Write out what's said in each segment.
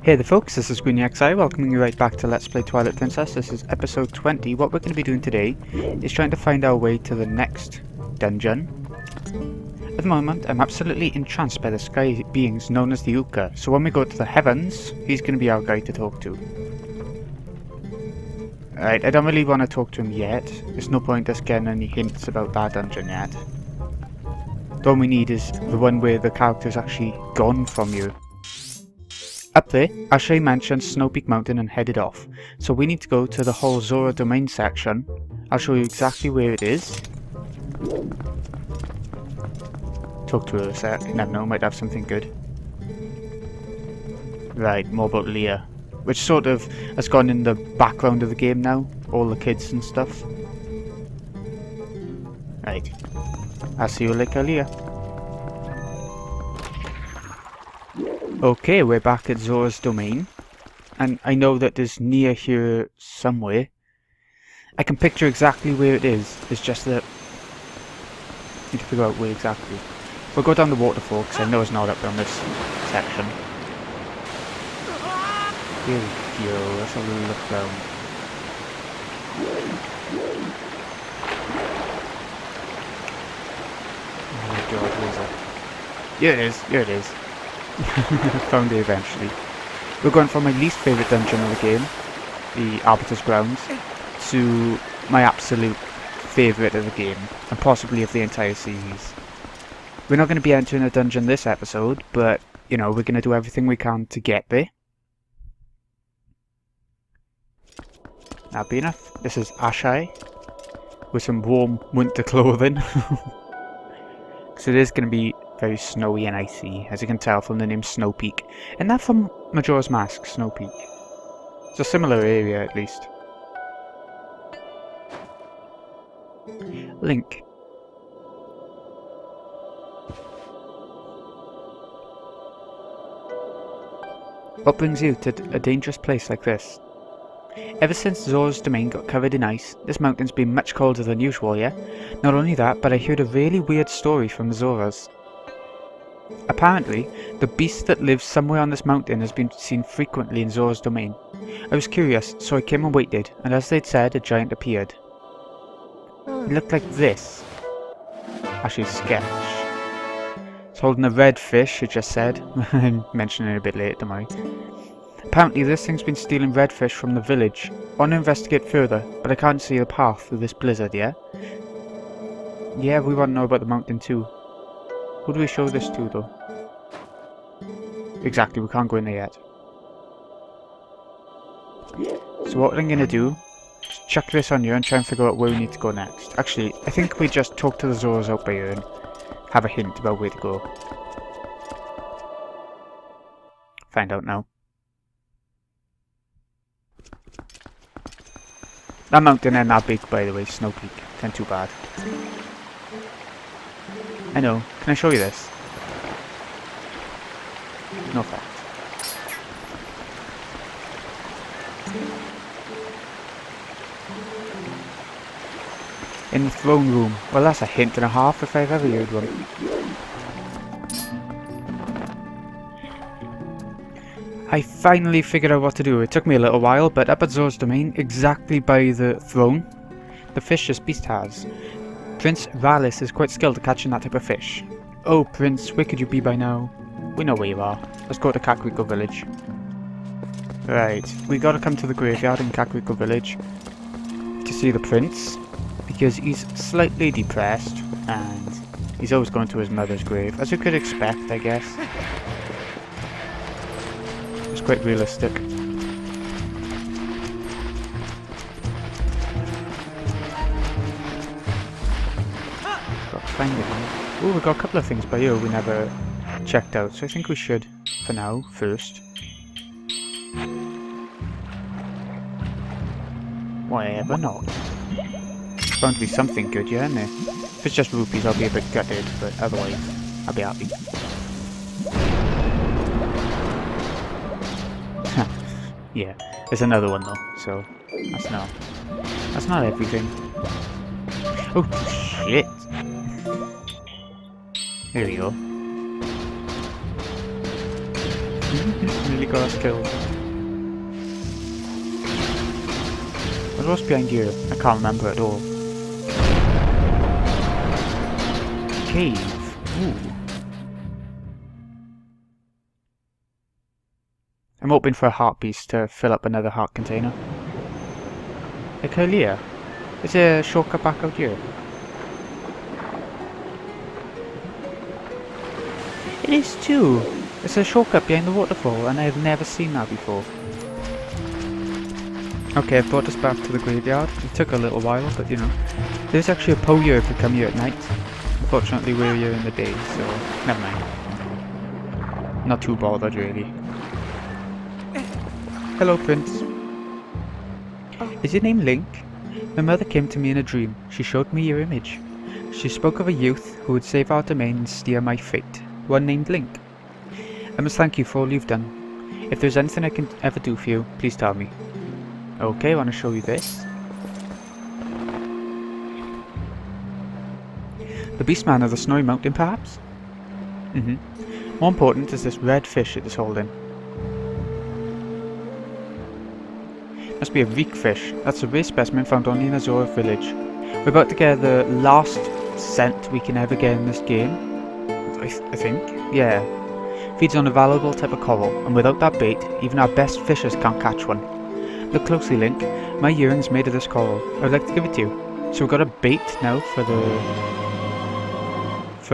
Hey there folks, this is GreenXI welcoming you right back to Let's Play Twilight Princess. This is episode 20. What we're going to be doing today is trying to find our way to the next dungeon. At the moment, I'm absolutely entranced by the sky beings known as the Uka, so when we go to the heavens, he's going to be our guy to talk to. Alright, I don't really want to talk to him yet. There's no point us getting any hints about that dungeon yet. The one we need is the one where the character's actually gone from you. Up there, Ashley mentioned Snowpeak Mountain and headed off, so we need to go to the whole Zora domain section. I'll show you exactly where it is. Talk to her a sec, never know, might have something good. Right, more about Leah, which sort of has gone in the background of the game now, all the kids and stuff. Right, I'll see you later, Leah. Okay, we're back at Zora's domain, and I know that there's near here somewhere. I can picture exactly where it is, it's just that I need to figure out where exactly. We'll go down the waterfall, because I know it's not up on this section. Here we go, let's have a look down. Oh my god, where is it? Here it is, here it is. Found it eventually. We're going from my least favourite dungeon of the game, the Arbiter's Grounds, to my absolute favourite of the game, and possibly of the entire series. We're not going to be entering a dungeon this episode, but, you know, we're going to do everything we can to get there. That'll be enough. This is Ashai, with some warm winter clothing. Because it is going to be very snowy and icy, as you can tell from the name Snowpeak. And that from Majora's Mask, Snowpeak. It's a similar area, at least. Link. What brings you to a dangerous place like this? Ever since Zora's domain got covered in ice, this mountain's been much colder than usual, yeah? Not only that, but I heard a really weird story from the Zoras. Apparently, the beast that lives somewhere on this mountain has been seen frequently in Zora's domain. I was curious, so I came and waited, and as they'd said, a giant appeared. It looked like this. Actually, sketch. It's holding a red fish, it just said. I'll mention it a bit later, don't worry. Apparently, this thing's been stealing redfish from the village. I want to investigate further, but I can't see the path through this blizzard, yeah? Yeah, we want to know about the mountain too. Who do we show this to, though? Exactly, we can't go in there yet. So what I'm going to do is chuck this on you and try and figure out where we need to go next. Actually, I think we just talk to the Zoras out by here and have a hint about where to go. Find out now. That mountain ain't that big, by the way, Snowpeak. Ain't too bad. I know. Can I show you this? No thanks. In the throne room. Well, that's a hint and a half if I've ever heard one. I finally figured out what to do. It took me a little while, but up at Zora's domain, exactly by the throne, the fish this beast has. Prince Valis is quite skilled at catching that type of fish. Oh, Prince, where could you be by now? We know where you are. Let's go to Kakariko Village. Right, we gotta come to the graveyard in Kakariko Village to see the prince, because he's slightly depressed, and he's always going to his mother's grave, as you could expect, I guess. It's quite realistic. Find it. Oh, we got a couple of things by here we never checked out, so I think we should, for now, first. Whatever not. It's bound to be something good, yeah, isn't it? If it's just rupees, I'll be a bit gutted, but otherwise, I'll be happy. Yeah, there's another one though, so that's not everything. Oh shit! Here we go. Nearly got us killed. What's behind you? I can't remember at all. Cave. Ooh. I'm hoping for a heart piece to fill up another heart container. Like earlier. Is there a shortcut back out here? It is too! It's a shortcut behind the waterfall and I have never seen that before. Okay, I've brought us back to the graveyard. It took a little while, but you know. There's actually a Poe here if we come here at night. Unfortunately we're here in the day, so never mind. Not too bothered really. Hello Prince. Is your name Link? My mother came to me in a dream. She showed me your image. She spoke of a youth who would save our domain and steer my fate. One named Link. I must thank you for all you've done. If there's anything I can ever do for you, please tell me. Okay, I want to show you this. The Beastman of the Snowy Mountain, perhaps? More important is this red fish it is holding. Must be a reek fish. That's a rare specimen found only in Azora village. We're about to get the last scent we can ever get in this game. I think. Yeah. Feeds on a valuable type of coral, and without that bait, even our best fishers can't catch one. Look closely, Link. My earring's made of this coral. I'd like to give it to you. So we've got a bait now for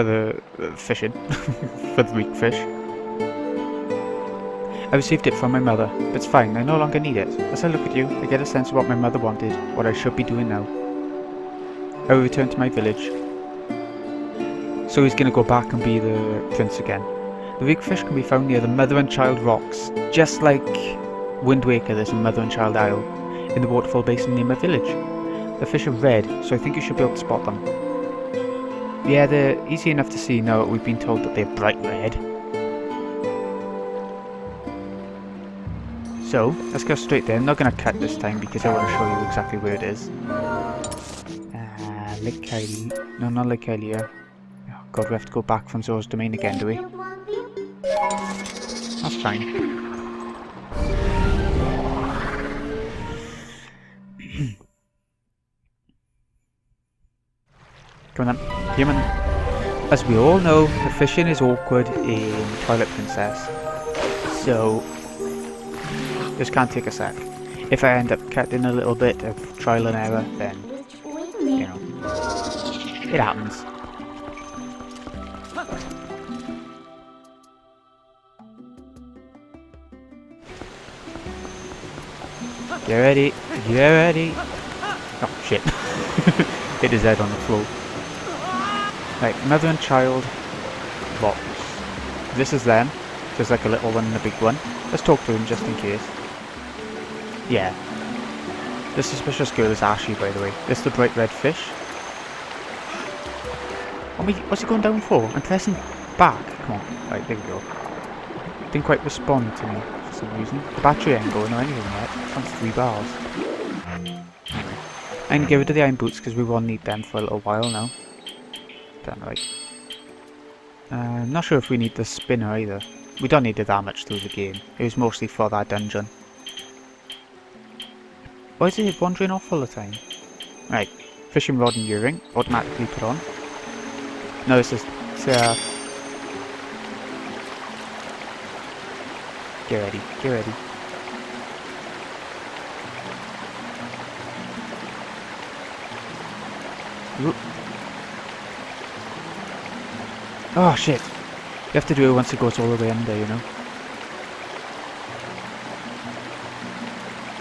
the fishing. For the reek fish. I received it from my mother, but it's fine, I no longer need it. As I look at you, I get a sense of what my mother wanted, what I should be doing now. I will return to my village. So he's gonna go back and be the prince again. The reek fish can be found near the Mother and Child rocks, just like Wind Waker there's a Mother and Child Isle, in the waterfall basin near my village. The fish are red, so I think you should be able to spot them. Yeah, they're easy enough to see now that we've been told that they're bright red. So, let's go straight there. I'm not going to cut this time because I want to show you exactly where it is. Lake Kylie. No, not Lake Kylie. Oh god, we have to go back from Zora's domain again, do we? That's fine. Come on then. Human. As we all know, the fishing is awkward in Twilight Princess. So, this can't take a sec. If I end up cutting a little bit of trial and error, then, you know, it happens. Get ready, get ready. Oh shit. Hit his head on the floor. Right, Mother and Child box. This is them. There's like a little one and a big one. Let's talk to him just in case. Yeah. The suspicious girl is Ashy, by the way. This is the bright red fish. What's he going down for? I'm pressing back. Come on. Right, there we go. Didn't quite respond to me for some reason. The battery ain't going or anything yet. It's on 3 bars. Anyway. I'm gonna get rid of the iron boots because we won't need them for a little while now. Damn right. I'm not sure if we need the spinner either. We don't need it that much through the game. It was mostly for that dungeon. Why is it wandering off all the time? Right. Fishing rod and earring. Automatically put on. No, this is... Get ready. Get ready. Ooh. Oh shit. You have to do it once it goes all the way under, you know.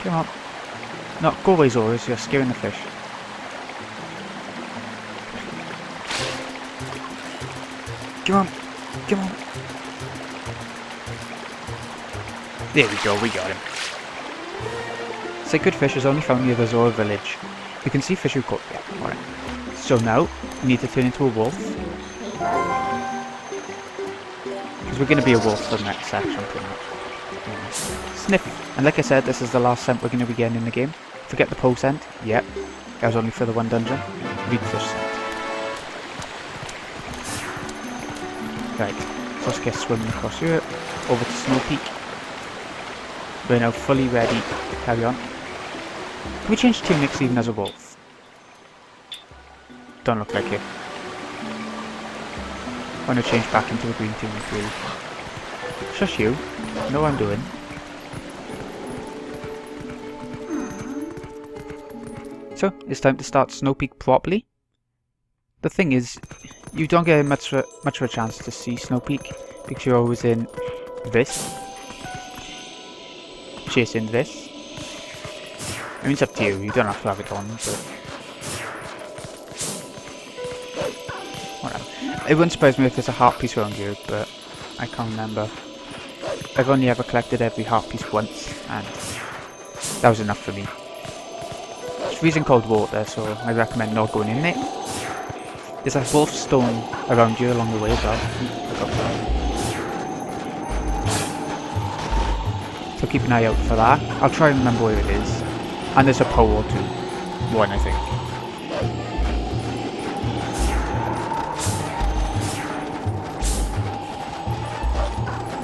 Come on. No, go away Zora, you're scaring the fish. Come on. Come on. There we go, we got him. Sacred fish is only found near the Zora village. You can see fish who caught. Yeah, alright. So now, we need to turn into a wolf. Because we're going to be a wolf for the next section, pretty much. Yeah. Sniff. And like I said, this is the last scent we're going to be getting in the game. Forget the Poe scent. Yep. That was only for the one dungeon. Reed fish scent. Right. course get swimming across here, over to Snowpeak. We're now fully ready to carry on. Can we change tunics even as a wolf? Don't look like it. I want to change back into a green tunic really. Shush you, you know what I'm doing. So, it's time to start Snowpeak properly. The thing is, you don't get much of a chance to see Snowpeak because you're always in this, chasing this. I mean, it's up to you, you don't have to have it on, but whatever. It wouldn't surprise me if there's a heart piece around here, but I can't remember. I've only ever collected every heart piece once, and that was enough for me. It's freezing cold water, so I recommend not going in there. There's a wolf stone around here along the way as well. So keep an eye out for that. I'll try and remember where it is. And there's a pole or two. One, I think.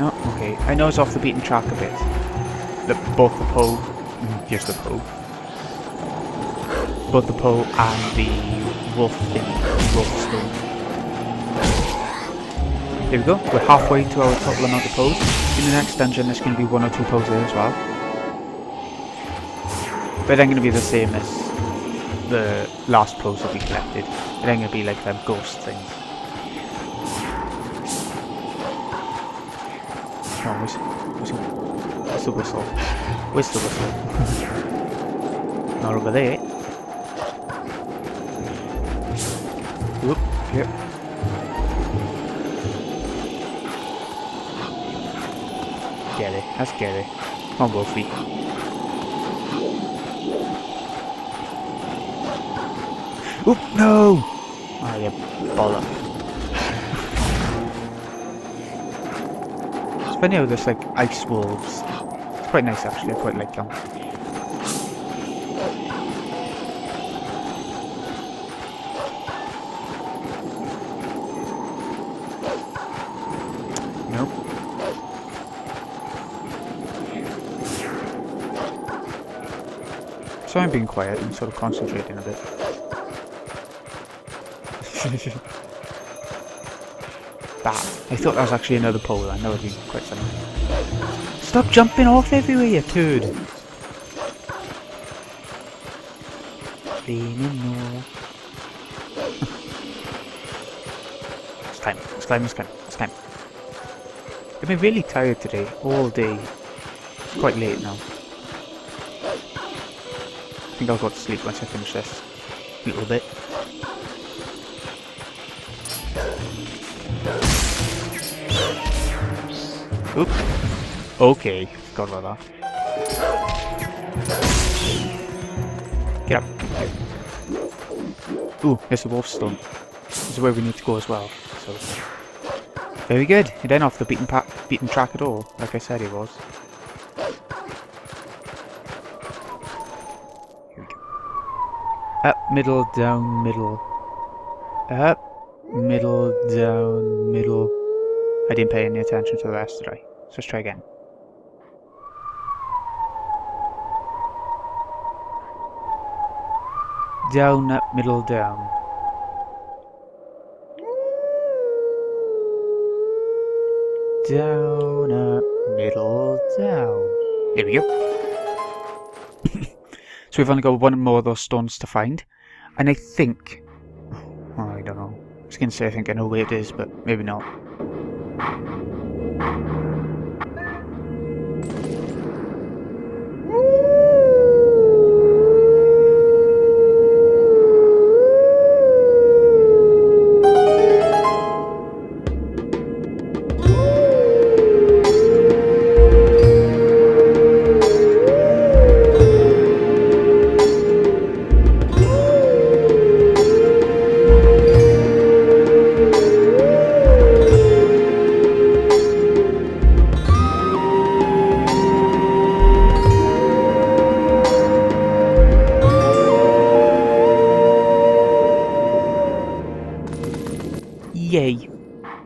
Oh, okay. I know it's off the beaten track a bit. Both the pole, here's the pole. Both the pole and the wolf stone. There we go, we're halfway to our total amount of poles. In the next dungeon there's going to be 1 or 2 poles there as well. But they're going to be the same as the last poles that we collected. They're going to be like them ghost things. Oh, where's the whistle? Where's the whistle? Not over there. Oop, yep. Get it, let's get it. Come on, Wolfie. Oop, no! Oh, you bollock. It's funny how there's like ice wolves. It's quite nice actually, I quite like them. So I'm being quiet and sort of concentrating a bit. That. I thought that was actually another pole, that would be quite funny. Stop jumping off everywhere, you turd! It's time, it's time, it's time, it's time. I've been really tired today, all day. It's quite late now. I think I'll go to sleep once I finish this. A little bit. Oop. Okay, forgot about that. Get up. Ooh, there's a wolf stone. This is where we need to go as well. So very good. It ain't off the beaten track at all, like I said it was. Up, middle, down, middle. Up, middle, down, middle. I didn't pay any attention to the rest, did I? So let's try again. Down, up, middle, down. Down, up, middle, down. There we go. So we've only got 1 more of those stones to find. And I think... Oh, I don't know. I was going to say I think I know where it is, but maybe not.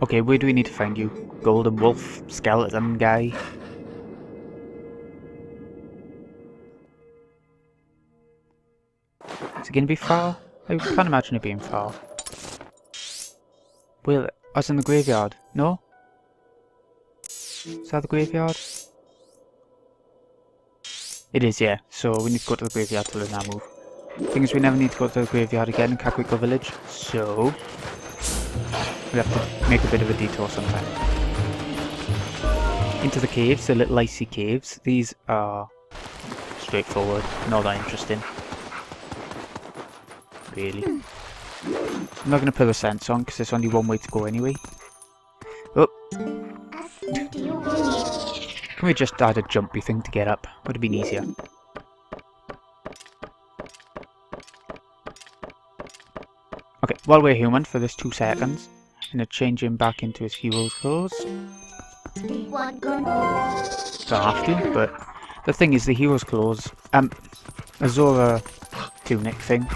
Okay, where do we need to find you? Golden wolf, skeleton guy. Is it going to be far? I can't imagine it being far. Well, I was in the graveyard. No? Is that the graveyard? It is, yeah. So we need to go to the graveyard to learn that move. Thing is, we never need to go to the graveyard again in Kakariko Village, so we have to make a bit of a detour sometime. Into the caves, the little icy caves. These are straightforward, not that interesting. Really. I'm not going to put the sense on because there's only one way to go anyway. Oh! Can we just add a jumpy thing to get up? Would have been easier. Okay, while we're human for this 2 seconds, I'm going to change him back into his hero's clothes. Don't have to, but the thing is, the hero's clothes, Azora tunic thing,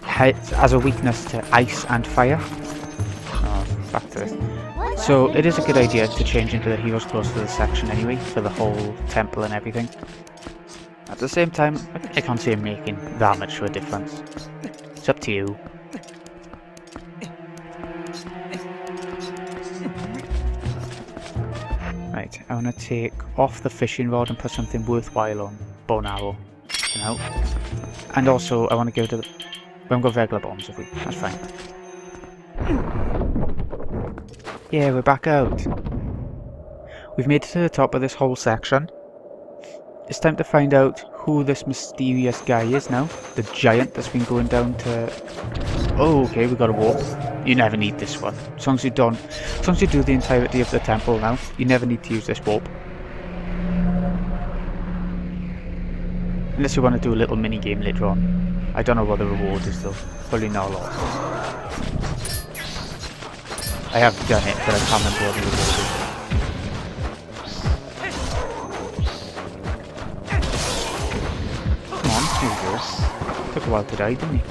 has a weakness to ice and fire. Oh, back to this. So it is a good idea to change into the hero's clothes for this section anyway, for the whole temple and everything. At the same time, I can't see him making that much of a difference. It's up to you. Right, I want to take off the fishing rod and put something worthwhile on. Bow and arrow. Out. And also, I want to give it a... We haven't got regular bombs, have we? That's fine. Yeah, we're back out. We've made it to the top of this whole section. It's time to find out who this mysterious guy is now. The giant that's been going down to... Oh, okay, we got a warp. You never need this one. As long as you do the entirety of the temple now, you never need to use this warp. Unless you want to do a little mini game later on. I don't know what the reward is though. Probably not a lot. I have done it, but I can't remember what the reward is. Come on, here we go. Took a while to die, didn't he?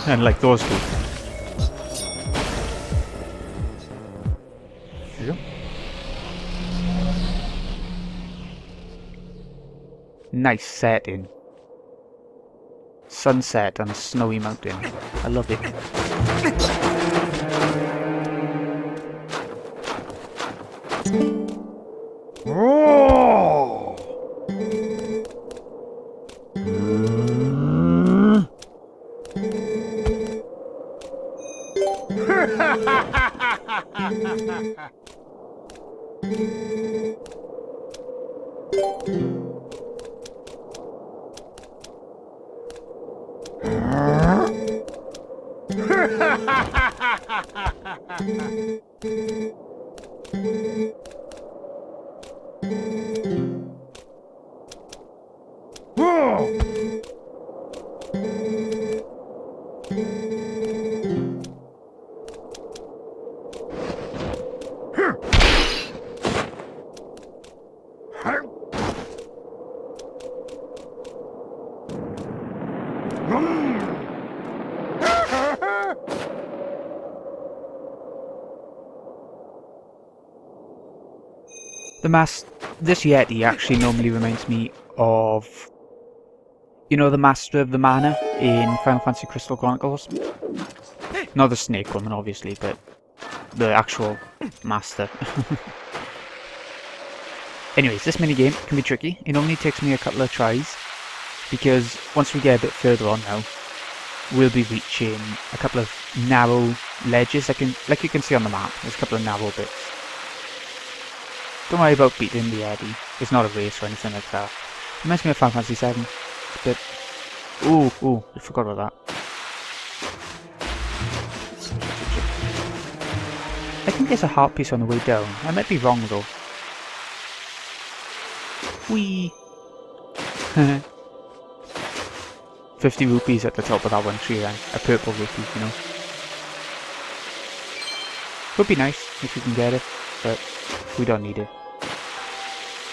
And like those two. There you go. Nice setting. Sunset on a snowy mountain. I love it. This Yeti actually normally reminds me of, you know, the Master of the Mana in Final Fantasy Crystal Chronicles? Not the snake woman, obviously, but the actual Master. Anyways, this minigame can be tricky. It normally takes me a couple of tries, because once we get a bit further on now, we'll be reaching a couple of narrow ledges, like you can see on the map. There's a couple of narrow bits. Don't worry about beating the Yeti. It's not a race or anything like that. It reminds me of Final Fantasy 7. It's a bit... Ooh, I forgot about that. I think there's a heart piece on the way down. I might be wrong though. Whee! 50 rupees at the top of that one tree then. A purple rupee, you know. Would be nice if you can get it, but we don't need it.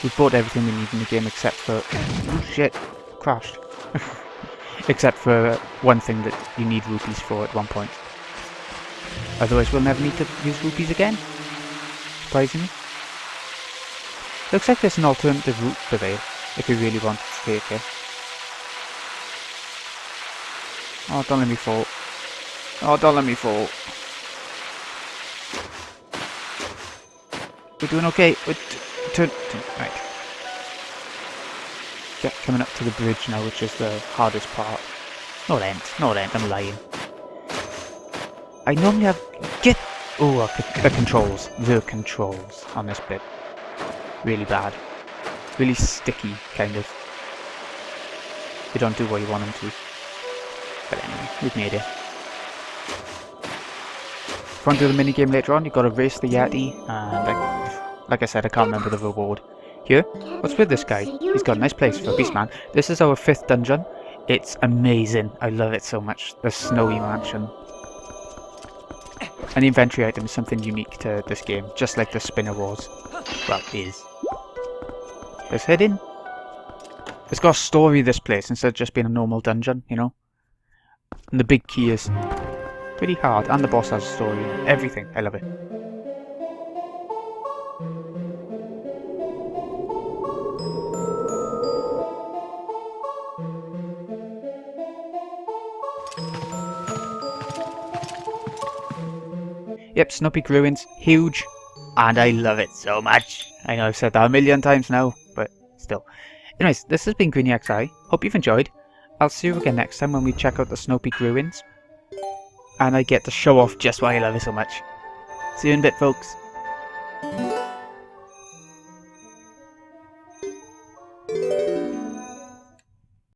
We've bought everything we need in the game except for... Oh shit! Crashed. Except for one thing that you need rupees for at one point. Otherwise we'll never need to use rupees again. Surprisingly. Looks like there's an alternative route to there, if we really wanted to take it. Oh, don't let me fall. Oh, don't let me fall. We're doing okay. Turn. Right. Coming up to the bridge now, which is the hardest part. Not end, I'm lying. I normally have... the controls. The controls on this bit. Really bad. Really sticky, kind of. They don't do what you want them to. But anyway, we've made it. If you want to do the minigame later on, you've got to race the Yeti, and like I said, I can't remember the reward. Here, what's with this guy? He's got a nice place for a beastman. This is our 5th dungeon. It's amazing. I love it so much. The snowy mansion. And the inventory item is something unique to this game, just like the spinner was. Well, is. Let's head in. It's got a story, this place, instead of just being a normal dungeon, you know? And the big key is pretty hard, and the boss has a story. Everything. I love it. Yep, Snowpeak Ruins, huge, and I love it so much. I know I've said that a million times now, but still. Anyways, this has been GreenyXI. Hope you've enjoyed. I'll see you again next time when we check out the Snowpeak Ruins. And I get to show off just why I love it so much. See you in a bit, folks.